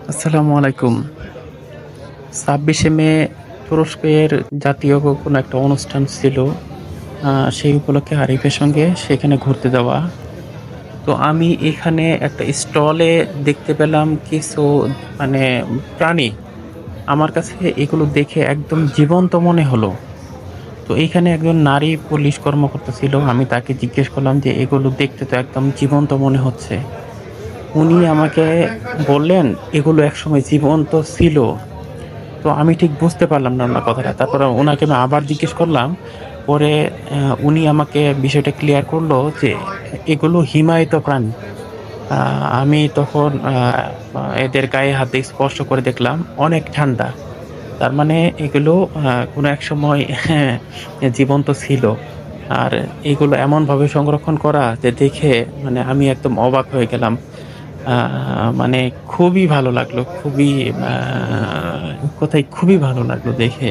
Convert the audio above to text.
আসসালামু আলাইকুম। ২৬শে মে তুরস্কের জাতীয় কোনো একটা অনুষ্ঠান ছিল। আ সেই উপলক্ষে আরিফের সঙ্গে সেখানে ঘুরতে যাওয়া। তো আমি এখানে একটা স্টলে দেখতে পেলাম কিছু মানে প্রাণী। আমার কাছে এগুলো দেখে একদম জীবন্ত মনে হলো। তো এইখানে একজন নারী পুলিশ কর্মকর্তা ছিল। আমি তাকে জিজ্ঞেস করলাম যে, "এগুলো দেখতে তো একদম জীবন্ত মনে হচ্ছে।" উনি আমাকে বললেন, "এগুলো একসময় জীবন্ত ছিল।" তো আমি ঠিক বুঝতে পারলাম না উনার কথাটা। তারপরে উনাকে আমি আবার জিজ্ঞেস করলাম। পরে উনি আমাকে বিষয়টা ক্লিয়ার করলো যে এগুলো হিমায়িত প্রাণী। আ আমি তখন এদের গায়ে হাত দিয়ে স্পর্শ করে দেখলাম অনেক ঠান্ডা। তার মানে এগুলো কোনো এক সময় হ্যাঁ, জীবন্ত ছিল। আর এগুলো এমনভাবে সংরক্ষণ করা যে দেখে মানে আমি একদম অবাক হয়ে গেলাম। আ মানে খুবই ভালো লাগলো। খুবই আ কোথায় খুবই ভালো লাগলো দেখে।